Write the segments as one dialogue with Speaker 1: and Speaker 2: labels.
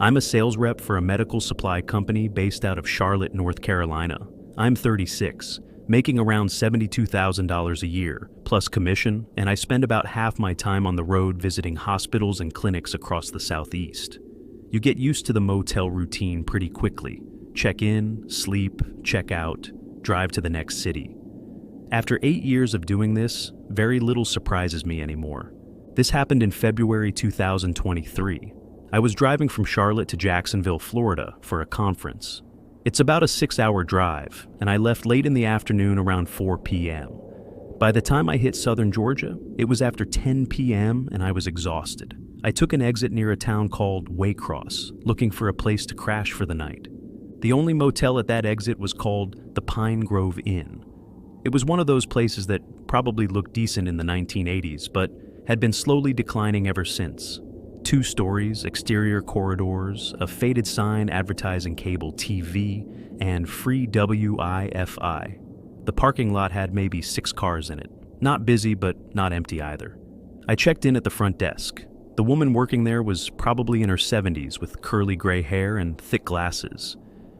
Speaker 1: I'm a sales rep for a medical supply company based out of Charlotte, North Carolina. I'm 36, making around $72,000 a year, plus commission, and I spend about half my time on the road visiting hospitals and clinics across the Southeast. You get used to the motel routine pretty quickly. Check in, sleep, check out, drive to the next city. After 8 years of doing this, very little surprises me anymore. This happened in February 2023. I was driving from Charlotte to Jacksonville, Florida for a conference. It's about a 6-hour drive, and I left late in the afternoon around 4 p.m. By the time I hit southern Georgia, it was after 10 p.m. and I was exhausted. I took an exit near a town called Waycross, looking for a place to crash for the night. The only motel at that exit was called the Pine Grove Inn. It was one of those places that probably looked decent in the 1980s, but had been slowly declining ever since. 2 stories, exterior corridors, a faded sign advertising cable TV, and free Wi-Fi. The parking lot had maybe 6 cars in it. Not busy, but not empty either. I checked in at the front desk. The woman working there was probably in her 70s with curly gray hair and thick glasses.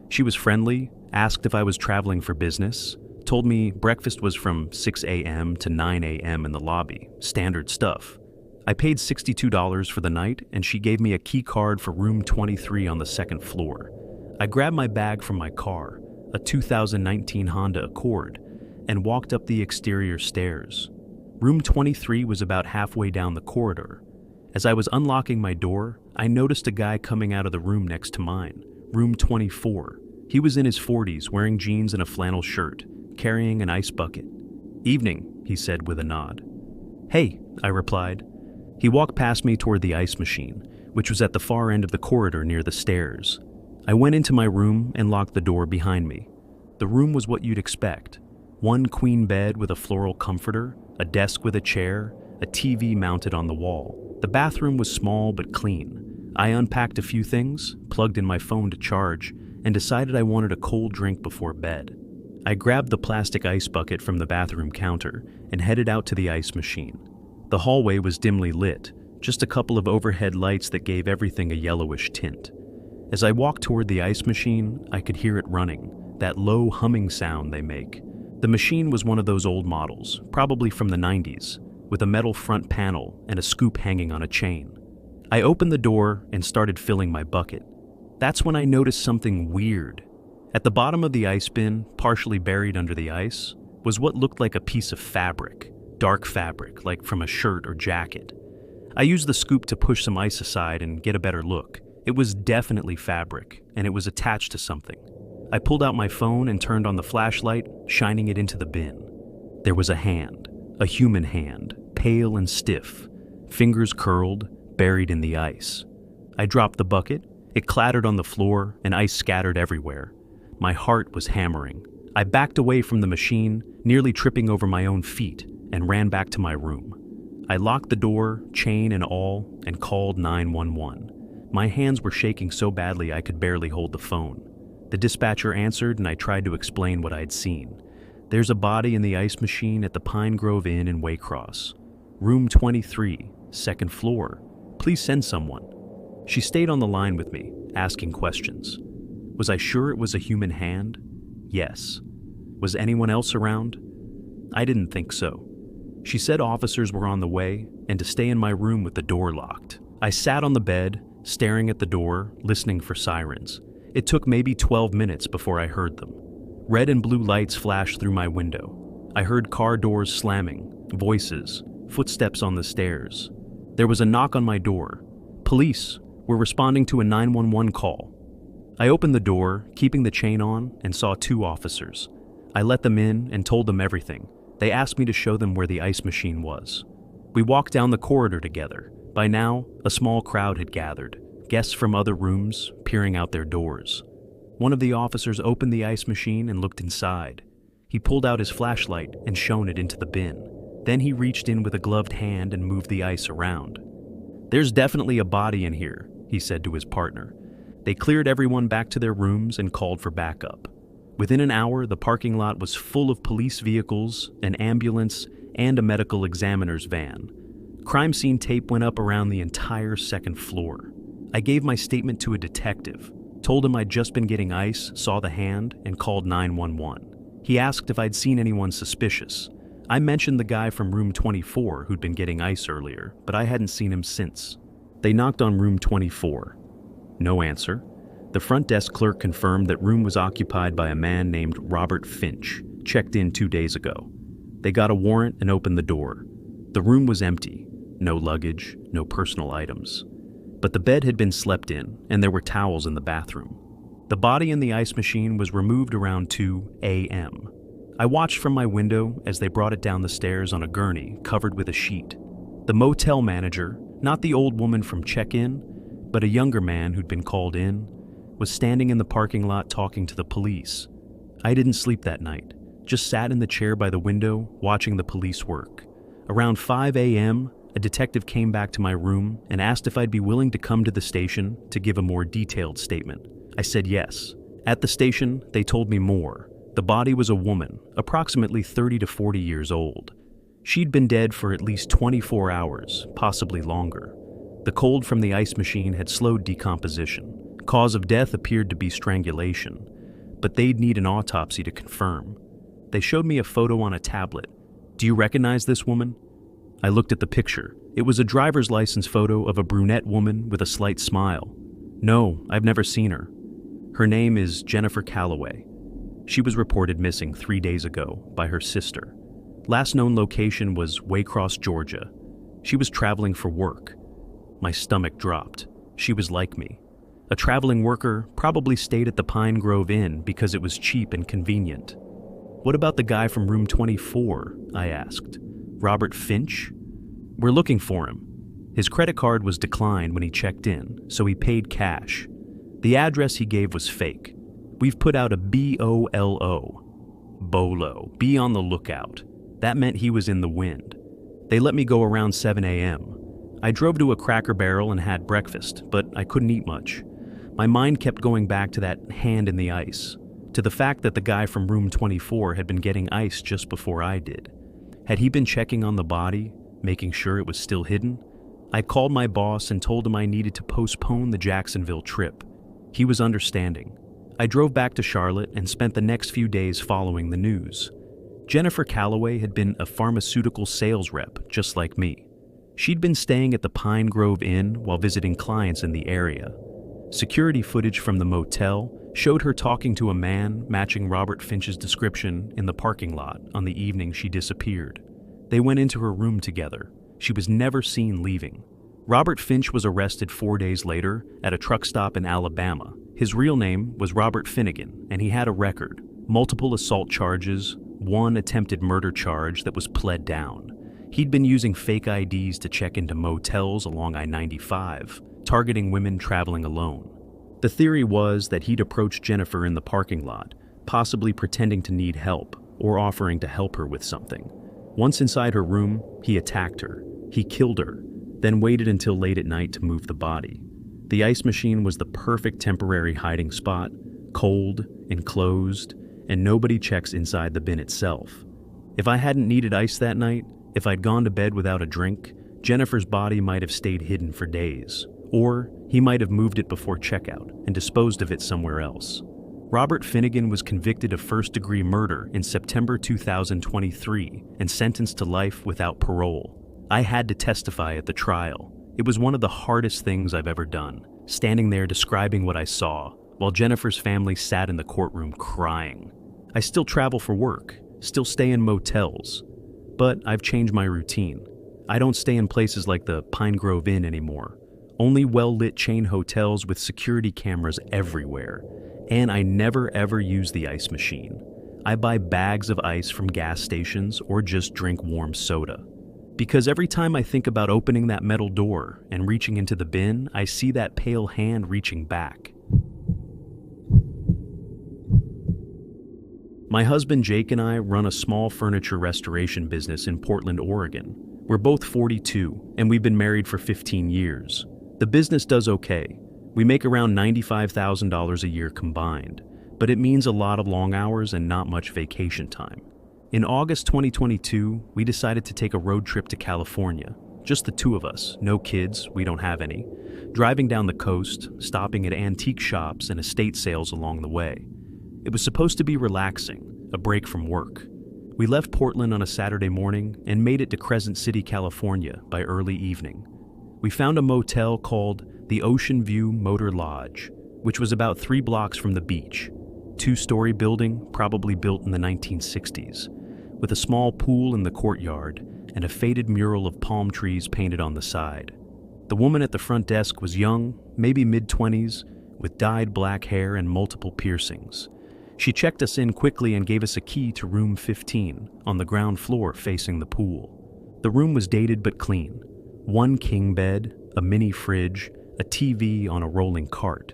Speaker 1: She was friendly, asked if I was traveling for business, told me breakfast was from 6 a.m. to 9 a.m. in the lobby, standard stuff. I paid $62 for the night, and she gave me a key card for room 23 on the 2nd floor. I grabbed my bag from my car, a 2019 Honda Accord, and walked up the exterior stairs. Room 23 was about halfway down the corridor. As I was unlocking my door, I noticed a guy coming out of the room next to mine, room 24. He was in his 40s, wearing jeans and a flannel shirt, carrying an ice bucket. "Evening," he said with a nod. "Hey," I replied. He walked past me toward the ice machine, which was at the far end of the corridor near the stairs. I went into my room and locked the door behind me. The room was what you'd expect. 1 queen bed with a floral comforter, a desk with a chair, a TV mounted on the wall. The bathroom was small but clean. I unpacked a few things, plugged in my phone to charge, and decided I wanted a cold drink before bed. I grabbed the plastic ice bucket from the bathroom counter and headed out to the ice machine. The hallway was dimly lit, just a couple of overhead lights that gave everything a yellowish tint. As I walked toward the ice machine, I could hear it running, that low humming sound they make. The machine was one of those old models, probably from the 90s, with a metal front panel and a scoop hanging on a chain. I opened the door and started filling my bucket. That's when I noticed something weird. At the bottom of the ice bin, partially buried under the ice, was what looked like a piece of fabric. Dark fabric, like from a shirt or jacket. I used the scoop to push some ice aside and get a better look. It was definitely fabric, and it was attached to something. I pulled out my phone and turned on the flashlight, shining it into the bin. There was a hand, a human hand, pale and stiff, fingers curled, buried in the ice. I dropped the bucket, it clattered on the floor, and ice scattered everywhere. My heart was hammering. I backed away from the machine, nearly tripping over my own feet, and ran back to my room. I locked the door, chain and all, and called 911. My hands were shaking so badly I could barely hold the phone. The dispatcher answered, and I tried to explain what I'd seen. "There's a body in the ice machine at the Pine Grove Inn in Waycross. Room 23, 2nd floor. Please send someone." She stayed on the line with me, asking questions. Was I sure it was a human hand? Yes. Was anyone else around? I didn't think so. She said officers were on the way and to stay in my room with the door locked. I sat on the bed, staring at the door, listening for sirens. It took maybe 12 minutes before I heard them. Red and blue lights flashed through my window. I heard car doors slamming, voices, footsteps on the stairs. There was a knock on my door. "Police, we're responding to a 911 call." I opened the door, keeping the chain on, and saw 2 officers. I let them in and told them everything. They asked me to show them where the ice machine was. We walked down the corridor together. By now, a small crowd had gathered, guests from other rooms peering out their doors. One of the officers opened the ice machine and looked inside. He pulled out his flashlight and shone it into the bin. Then he reached in with a gloved hand and moved the ice around. "There's definitely a body in here," he said to his partner. They cleared everyone back to their rooms and called for backup. Within an hour, the parking lot was full of police vehicles, an ambulance, and a medical examiner's van. Crime scene tape went up around the entire 2nd floor. I gave my statement to a detective, told him I'd just been getting ice, saw the hand, and called 911. He asked if I'd seen anyone suspicious. I mentioned the guy from room 24 who'd been getting ice earlier, but I hadn't seen him since. They knocked on room 24. No answer. The front desk clerk confirmed that room was occupied by a man named Robert Finch, checked in 2 days ago. They got a warrant and opened the door. The room was empty. No luggage, no personal items. But the bed had been slept in, and there were towels in the bathroom. The body in the ice machine was removed around 2 a.m. I watched from my window as they brought it down the stairs on a gurney covered with a sheet. The motel manager, not the old woman from check-in, but a younger man who'd been called in, was standing in the parking lot talking to the police. I didn't sleep that night, just sat in the chair by the window watching the police work. Around 5 a.m., a detective came back to my room and asked if I'd be willing to come to the station to give a more detailed statement. I said yes. At the station, they told me more. The body was a woman, approximately 30 to 40 years old. She'd been dead for at least 24 hours, possibly longer. The cold from the ice machine had slowed decomposition. Cause of death appeared to be strangulation, but they'd need an autopsy to confirm. They showed me a photo on a tablet. Do you recognize this woman? I looked at the picture. It was a driver's license photo of a brunette woman with a slight smile. No, I've never seen her. Her name is Jennifer Calloway. She was reported missing 3 days ago by her sister. Last known location was Waycross, Georgia. She was traveling for work. My stomach dropped. She was like me. A traveling worker probably stayed at the Pine Grove Inn because it was cheap and convenient. What about the guy from room 24? I asked. Robert Finch? We're looking for him. His credit card was declined when he checked in, so he paid cash. The address he gave was fake. We've put out a BOLO. Bolo. Be on the lookout. That meant he was in the wind. They let me go around 7 a.m. I drove to a Cracker Barrel and had breakfast, but I couldn't eat much. My mind kept going back to that hand in the ice, to the fact that the guy from room 24 had been getting ice just before I did. Had he been checking on the body, making sure it was still hidden? I called my boss and told him I needed to postpone the Jacksonville trip. He was understanding. I drove back to Charlotte and spent the next few days following the news. Jennifer Calloway had been a pharmaceutical sales rep, just like me. She'd been staying at the Pine Grove Inn while visiting clients in the area. Security footage from the motel showed her talking to a man matching Robert Finch's description in the parking lot on the evening she disappeared. They went into her room together. She was never seen leaving. Robert Finch was arrested 4 days later at a truck stop in Alabama. His real name was Robert Finnegan, and he had a record: multiple assault charges, one attempted murder charge that was pled down. He'd been using fake IDs to check into motels along I-95, targeting women traveling alone. The theory was that he'd approached Jennifer in the parking lot, possibly pretending to need help or offering to help her with something. Once inside her room, he attacked her. He killed her, then waited until late at night to move the body. The ice machine was the perfect temporary hiding spot, cold, enclosed, and nobody checks inside the bin itself. If I hadn't needed ice that night, if I'd gone to bed without a drink, Jennifer's body might have stayed hidden for days, or he might have moved it before checkout and disposed of it somewhere else. Robert Finnegan was convicted of first-degree murder in September 2023 and sentenced to life without parole. I had to testify at the trial. It was one of the hardest things I've ever done, standing there describing what I saw, while Jennifer's family sat in the courtroom crying. I still travel for work, still stay in motels, but I've changed my routine. I don't stay in places like the Pine Grove Inn anymore. Only well-lit chain hotels with security cameras everywhere. And I never ever use the ice machine. I buy bags of ice from gas stations or just drink warm soda. Because every time I think about opening that metal door and reaching into the bin, I see that pale hand reaching back. My husband Jake and I run a small furniture restoration business in Portland, Oregon. We're both 42, and we've been married for 15 years. The business does okay. We make around $95,000 a year combined, but it means a lot of long hours and not much vacation time. In August 2022, we decided to take a road trip to California, Just the two of us, no kids, we don't have any. Driving down the coast, stopping at antique shops and estate sales along the way. It was supposed to be relaxing, a break from work. We left Portland on a Saturday morning and made it to Crescent City, California by early evening. We found a motel called the Ocean View Motor Lodge, which was about 3 blocks from the beach. 2-story building, probably built in the 1960s, with a small pool in the courtyard and a faded mural of palm trees painted on the side. The woman at the front desk was young, maybe mid-20s, with dyed black hair and multiple piercings. She checked us in quickly and gave us a key to room 15, on the ground floor facing the pool. The room was dated but clean. 1 king bed, a mini fridge, a TV on a rolling cart.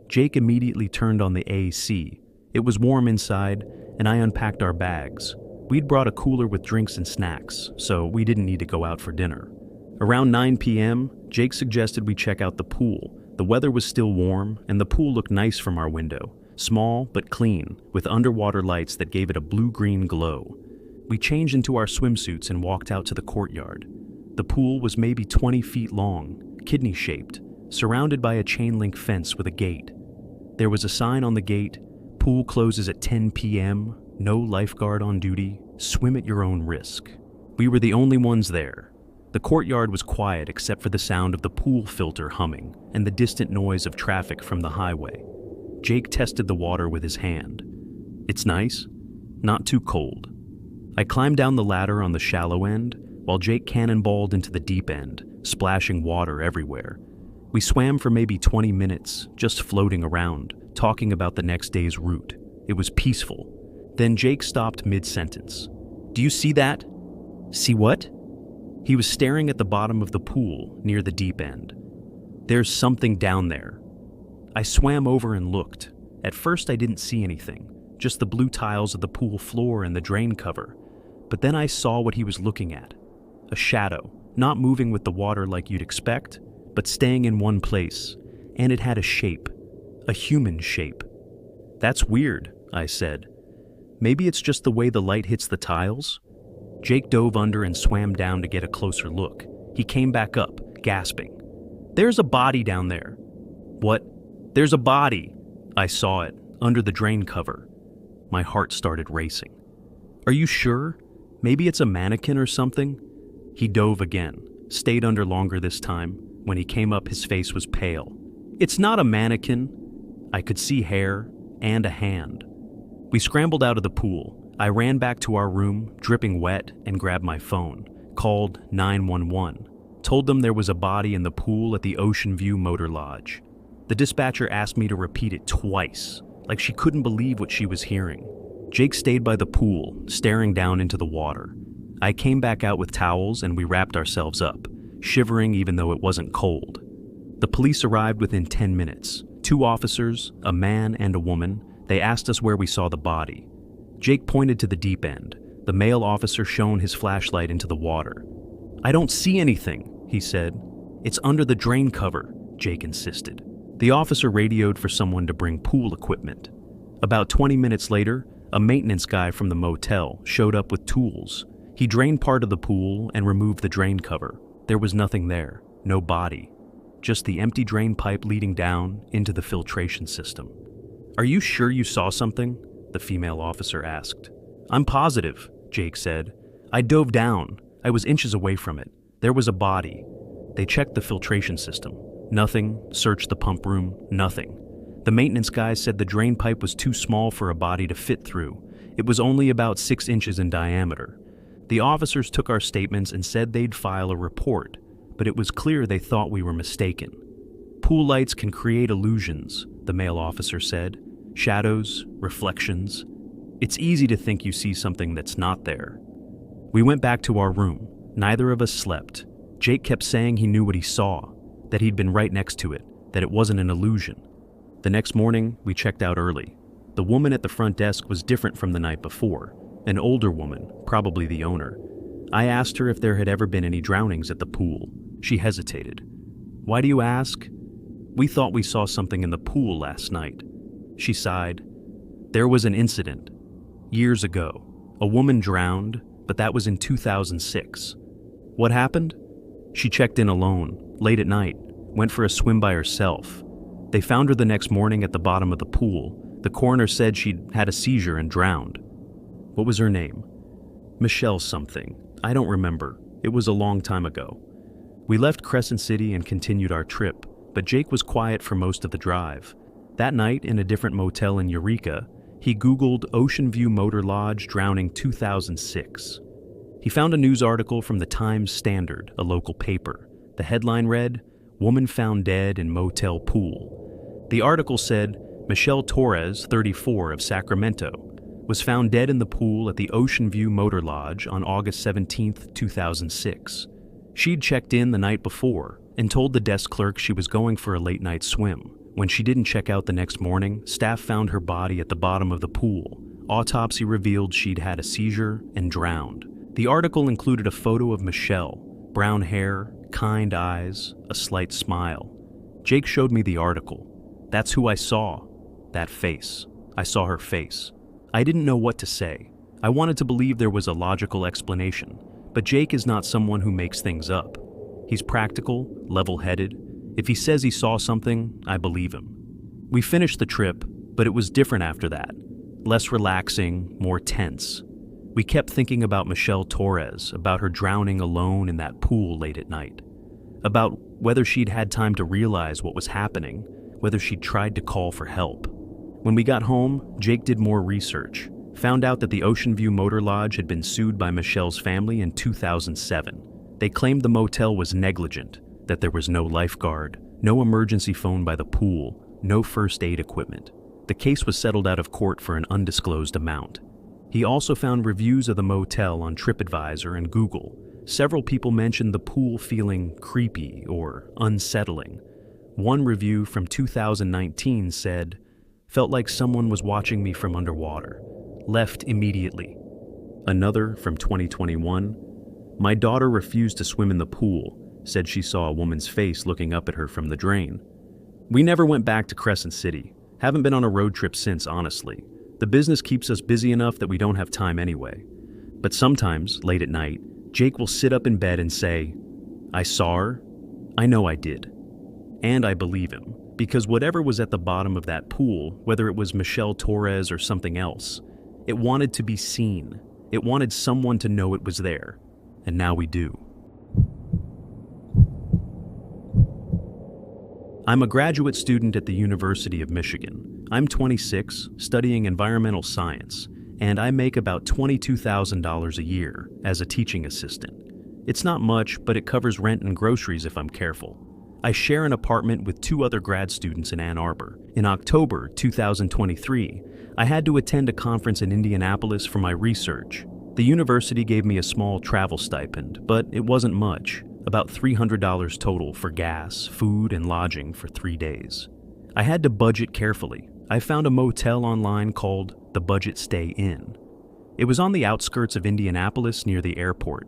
Speaker 1: Jake immediately turned on the AC. It was warm inside, and I unpacked our bags. We'd brought a cooler with drinks and snacks, so we didn't need to go out for dinner. Around 9 p.m., Jake suggested we check out the pool. The weather was still warm, and the pool looked nice from our window. Small but clean, with underwater lights that gave it a blue-green glow. We changed into our swimsuits and walked out to the courtyard. The pool was maybe 20 feet long, kidney-shaped, surrounded by a chain-link fence with a gate. There was a sign on the gate, "Pool closes at 10 p.m., no lifeguard on duty, swim at your own risk." We were the only ones there. The courtyard was quiet except for the sound of the pool filter humming and the distant noise of traffic from the highway. Jake tested the water with his hand. It's nice, not too cold. I climbed down the ladder on the shallow end, while Jake cannonballed into the deep end, splashing water everywhere. We swam for maybe 20 minutes, just floating around, talking about the next day's route. It was peaceful. Then Jake stopped mid-sentence. "Do you see that?" "See what?" He was staring at the bottom of the pool, near the deep end. "There's something down there." I swam over and looked. At first I didn't see anything, just the blue tiles of the pool floor and the drain cover. But then I saw what he was looking at. A shadow, not moving with the water like you'd expect, but staying in one place. And it had a shape, a human shape. "That's weird," I said. "Maybe it's just the way the light hits the tiles?" Jake dove under and swam down to get a closer look. He came back up, gasping. "There's a body down there." "What?" "There's a body." I saw it, under the drain cover. My heart started racing. "Are you sure? Maybe it's a mannequin or something?" He dove again, stayed under longer this time. When he came up, his face was pale. "It's not a mannequin." I could see hair and a hand. We scrambled out of the pool. I ran back to our room, dripping wet, and grabbed my phone. Called 911. Told them there was a body in the pool at the Ocean View Motor Lodge. The dispatcher asked me to repeat it twice, like she couldn't believe what she was hearing. Jake stayed by the pool, staring down into the water. I came back out with towels and we wrapped ourselves up, shivering even though it wasn't cold. The police arrived within 10 minutes. 2 officers, a man and a woman. They asked us where we saw the body. Jake pointed to the deep end. The male officer shone his flashlight into the water. "I don't see anything," he said. "It's under the drain cover," Jake insisted. The officer radioed for someone to bring pool equipment. About 20 minutes later, a maintenance guy from the motel showed up with tools. He drained part of the pool and removed the drain cover. There was nothing there, no body, just the empty drain pipe leading down into the filtration system. "Are you sure you saw something?" the female officer asked. "I'm positive," Jake said. "I dove down. I was inches away from it. There was a body." They checked the filtration system. Nothing. Searched the pump room. Nothing. The maintenance guy said the drain pipe was too small for a body to fit through. It was only about 6 inches in diameter. The officers took our statements and said they'd file a report, but it was clear they thought we were mistaken. "Pool lights can create illusions," the male officer said. "Shadows, reflections. It's easy to think you see something that's not there." We went back to our room. Neither of us slept. Jake kept saying he knew what he saw, that he'd been right next to it, that it wasn't an illusion. The next morning, we checked out early. The woman at the front desk was different from the night before, an older woman, probably the owner. I asked her if there had ever been any drownings at the pool. She hesitated. "Why do you ask?" "We thought we saw something in the pool last night." She sighed. "There was an incident. Years ago. A woman drowned, but that was in 2006. "What happened?" She checked in alone, late at night, went for a swim by herself. They found her the next morning at the bottom of the pool. The coroner said she'd had a seizure and drowned. What was her name? Michelle something. I don't remember. It was a long time ago. We left Crescent City and continued our trip, but Jake was quiet for most of the drive. That night, in a different motel in Eureka, he Googled Ocean View Motor Lodge drowning 2006. He found a news article from the Times-Standard, a local paper. The headline read, "Woman found dead in motel pool." The article said, Michelle Torres, 34, of Sacramento, was found dead in the pool at the Ocean View Motor Lodge on August 17, 2006. She'd checked in the night before and told the desk clerk she was going for a late-night swim. When she didn't check out the next morning, staff found her body at the bottom of the pool. Autopsy revealed she'd had a seizure and drowned. The article included a photo of Michelle, brown hair, kind eyes, a slight smile. Jake showed me the article. That's who I saw. That face. I saw her face. I didn't know what to say. I wanted to believe there was a logical explanation, but Jake is not someone who makes things up. He's practical, level-headed. If he says he saw something, I believe him. We finished the trip, but it was different after that. Less relaxing, more tense. We kept thinking about Michelle Torres, about her drowning alone in that pool late at night, about whether she'd had time to realize what was happening, whether she'd tried to call for help. When we got home, Jake did more research, found out that the Ocean View Motor Lodge had been sued by Michelle's family in 2007. They claimed the motel was negligent, that there was no lifeguard, no emergency phone by the pool, no first aid equipment. The case was settled out of court for an undisclosed amount. He also found reviews of the motel on TripAdvisor and Google. Several people mentioned the pool feeling creepy or unsettling. One review from 2019 said, "Felt like someone was watching me from underwater. Left immediately." Another from 2021, "My daughter refused to swim in the pool, said she saw a woman's face looking up at her from the drain." We never went back to Crescent City. Haven't been on a road trip since, honestly. The business keeps us busy enough that we don't have time anyway. But sometimes, late at night, Jake will sit up in bed and say, "I saw her. I know I did." And I believe him, because whatever was at the bottom of that pool, whether it was Michelle Torres or something else, it wanted to be seen. It wanted someone to know it was there. And now we do. I'm a graduate student at the University of Michigan. I'm 26, studying environmental science, and I make about $22,000 a year as a teaching assistant. It's not much, but it covers rent and groceries if I'm careful. I share an apartment with 2 other grad students in Ann Arbor. In October 2023, I had to attend a conference in Indianapolis for my research. The university gave me a small travel stipend, but it wasn't much. About $300 total for gas, food, and lodging for 3 days. I had to budget carefully. I found a motel online called the Budget Stay Inn. It was on the outskirts of Indianapolis near the airport,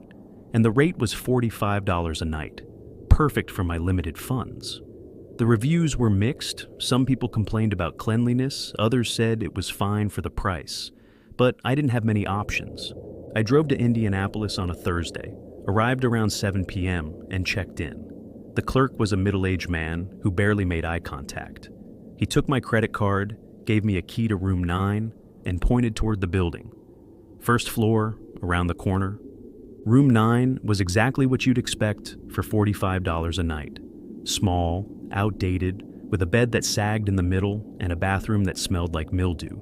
Speaker 1: and the rate was $45 a night, perfect for my limited funds. The reviews were mixed. Some people complained about cleanliness, others said it was fine for the price, but I didn't have many options. I drove to Indianapolis on a Thursday, arrived around 7 p.m., and checked in. The clerk was a middle-aged man who barely made eye contact. He took my credit card, gave me a key to room 9, and pointed toward the building. First floor, around the corner. Room 9 was exactly what you'd expect for $45 a night. Small, outdated, with a bed that sagged in the middle and a bathroom that smelled like mildew.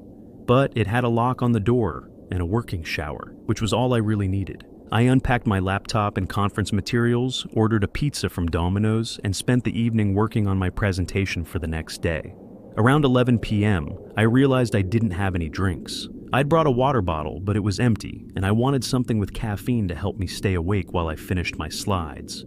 Speaker 1: But it had a lock on the door and a working shower, which was all I really needed. I unpacked my laptop and conference materials, ordered a pizza from Domino's, and spent the evening working on my presentation for the next day. Around 11 p.m., I realized I didn't have any drinks. I'd brought a water bottle, but it was empty, and I wanted something with caffeine to help me stay awake while I finished my slides.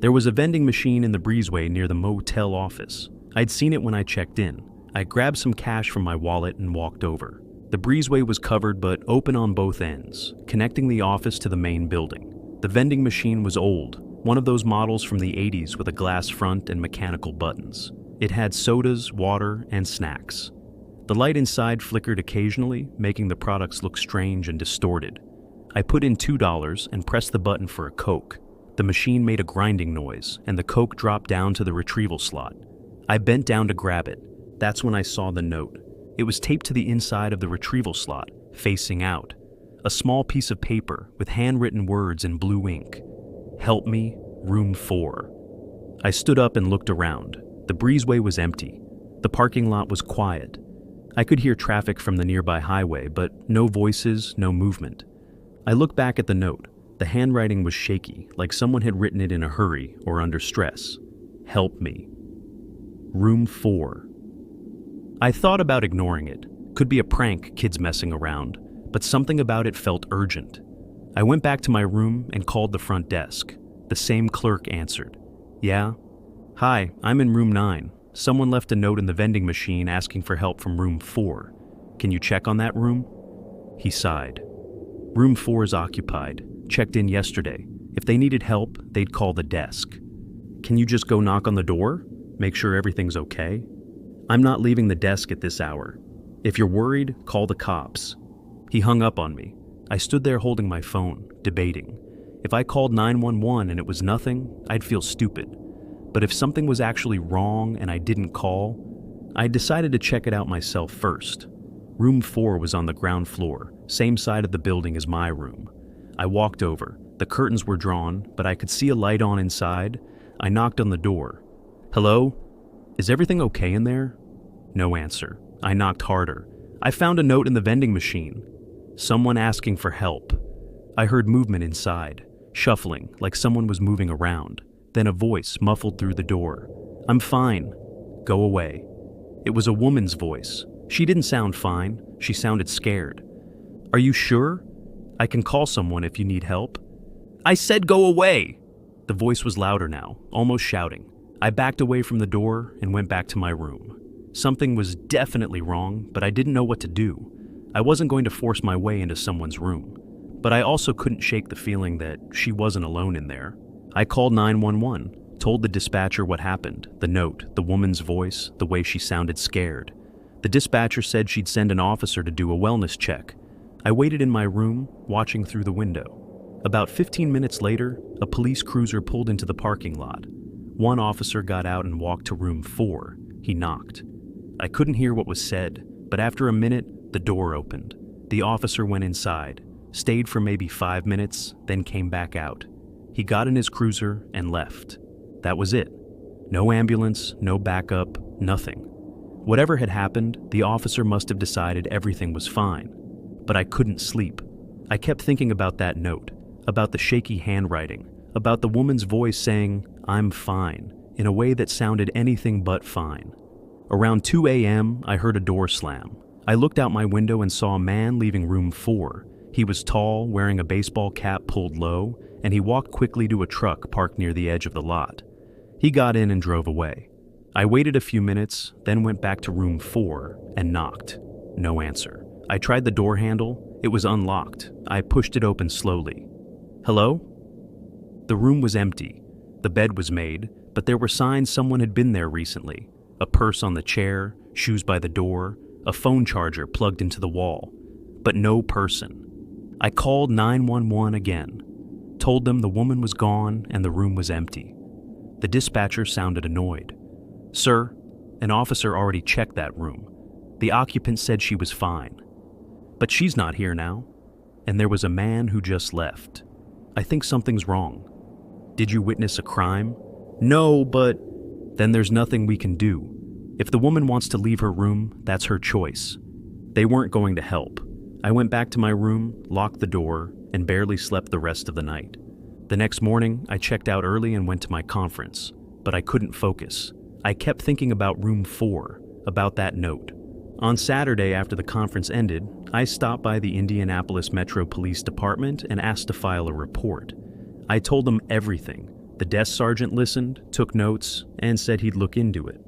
Speaker 1: There was a vending machine in the breezeway near the motel office. I'd seen it when I checked in. I grabbed some cash from my wallet and walked over. The breezeway was covered but open on both ends, connecting the office to the main building. The vending machine was old, one of those models from the 80s with a glass front and mechanical buttons. It had sodas, water, and snacks. The light inside flickered occasionally, making the products look strange and distorted. I put in $2 and pressed the button for a Coke. The machine made a grinding noise, and the Coke dropped down to the retrieval slot. I bent down to grab it. That's when I saw the note. It was taped to the inside of the retrieval slot, facing out. A small piece of paper with handwritten words in blue ink. "Help me, room 4." I stood up and looked around. The breezeway was empty. The parking lot was quiet. I could hear traffic from the nearby highway, but no voices, no movement. I looked back at the note. The handwriting was shaky, like someone had written it in a hurry or under stress. "Help me. Room 4." I thought about ignoring it. Could be a prank, kids messing around, but something about it felt urgent. I went back to my room and called the front desk. The same clerk answered. "Yeah? Hi, I'm in room 9. Someone left a note in the vending machine asking for help from room 4. Can you check on that room?" He sighed. "Room 4 is occupied. Checked in yesterday. If they needed help, they'd call the desk. Can you just go knock on the door? Make sure everything's okay? I'm not leaving the desk at this hour. If you're worried, call the cops." He hung up on me. I stood there holding my phone, debating. If I called 911 and it was nothing, I'd feel stupid. But if something was actually wrong and I didn't call, I decided to check it out myself first. Room 4 was on the ground floor, same side of the building as my room. I walked over. The curtains were drawn, but I could see a light on inside. I knocked on the door. "Hello? Is everything okay in there?" No answer. I knocked harder. I found a note in the vending machine. Someone asking for help. I heard movement inside, shuffling, like someone was moving around. Then a voice muffled through the door. "I'm fine. Go away." It was a woman's voice. She didn't sound fine. She sounded scared. "Are you sure? I can call someone if you need help." "I said go away!" The voice was louder now, almost shouting. I backed away from the door and went back to my room. Something was definitely wrong, but I didn't know what to do. I wasn't going to force my way into someone's room, but I also couldn't shake the feeling that she wasn't alone in there. I called 911, told the dispatcher what happened, the note, the woman's voice, the way she sounded scared. The dispatcher said she'd send an officer to do a wellness check. I waited in my room, watching through the window. About 15 minutes later, a police cruiser pulled into the parking lot. One officer got out and walked to room 4. He knocked. I couldn't hear what was said, but after a minute, the door opened. The officer went inside, stayed for maybe 5 minutes, then came back out. He got in his cruiser and left. That was it. No ambulance, no backup, nothing. Whatever had happened, the officer must have decided everything was fine. But I couldn't sleep. I kept thinking about that note, about the shaky handwriting, about the woman's voice saying, "I'm fine," in a way that sounded anything but fine. Around 2 a.m., I heard a door slam. I looked out my window and saw a man leaving room 4. He was tall, wearing a baseball cap pulled low, and he walked quickly to a truck parked near the edge of the lot. He got in and drove away. I waited a few minutes, then went back to room 4 and knocked. No answer. I tried the door handle. It was unlocked. I pushed it open slowly. "Hello?" The room was empty. The bed was made, but there were signs someone had been there recently. A purse on the chair, shoes by the door, a phone charger plugged into the wall. But no person. I called 911 again. Told them the woman was gone and the room was empty. The dispatcher sounded annoyed. "Sir, an officer already checked that room. The occupant said she was fine. But she's not here now. And there was a man who just left. I think something's wrong." "Did you witness a crime?" "No, but..." "Then there's nothing we can do. If the woman wants to leave her room, that's her choice." They weren't going to help. I went back to my room, locked the door, and barely slept the rest of the night. The next morning, I checked out early and went to my conference, but I couldn't focus. I kept thinking about room 4, about that note. On Saturday after the conference ended, I stopped by the Indianapolis Metro Police Department and asked to file a report. I told them everything. The desk sergeant listened, took notes, and said he'd look into it.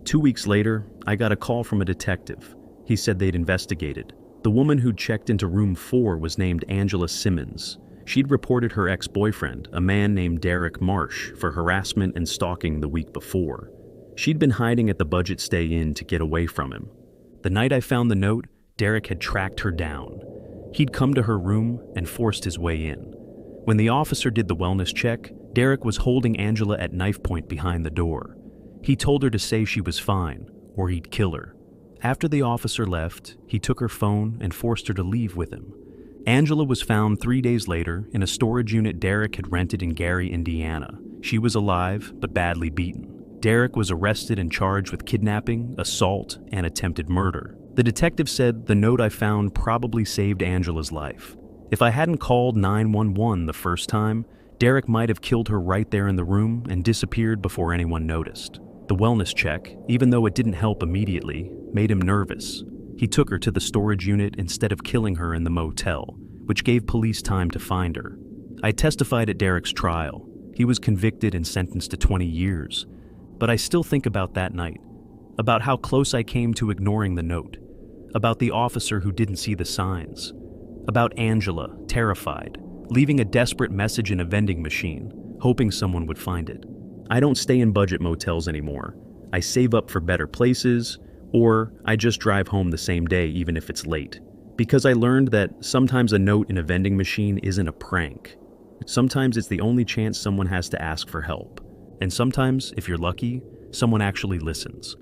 Speaker 1: 2 weeks later, I got a call from a detective. He said they'd investigated. The woman who'd checked into room 4 was named Angela Simmons. She'd reported her ex-boyfriend, a man named Derek Marsh, for harassment and stalking the week before. She'd been hiding at the Budget Stay Inn to get away from him. The night I found the note, Derek had tracked her down. He'd come to her room and forced his way in. When the officer did the wellness check, Derek was holding Angela at knife point behind the door. He told her to say she was fine, or he'd kill her. After the officer left, he took her phone and forced her to leave with him. Angela was found 3 days later in a storage unit Derek had rented in Gary, Indiana. She was alive, but badly beaten. Derek was arrested and charged with kidnapping, assault, and attempted murder. The detective said the note I found probably saved Angela's life. If I hadn't called 911 the first time, Derek might have killed her right there in the room and disappeared before anyone noticed. The wellness check, even though it didn't help immediately, made him nervous. He took her to the storage unit instead of killing her in the motel, which gave police time to find her. I testified at Derek's trial. He was convicted and sentenced to 20 years. But I still think about that night, about how close I came to ignoring the note, about the officer who didn't see the signs, about Angela, terrified, leaving a desperate message in a vending machine, hoping someone would find it. I don't stay in budget motels anymore. I save up for better places, or I just drive home the same day even if it's late. Because I learned that sometimes a note in a vending machine isn't a prank. Sometimes it's the only chance someone has to ask for help. And sometimes, if you're lucky, someone actually listens.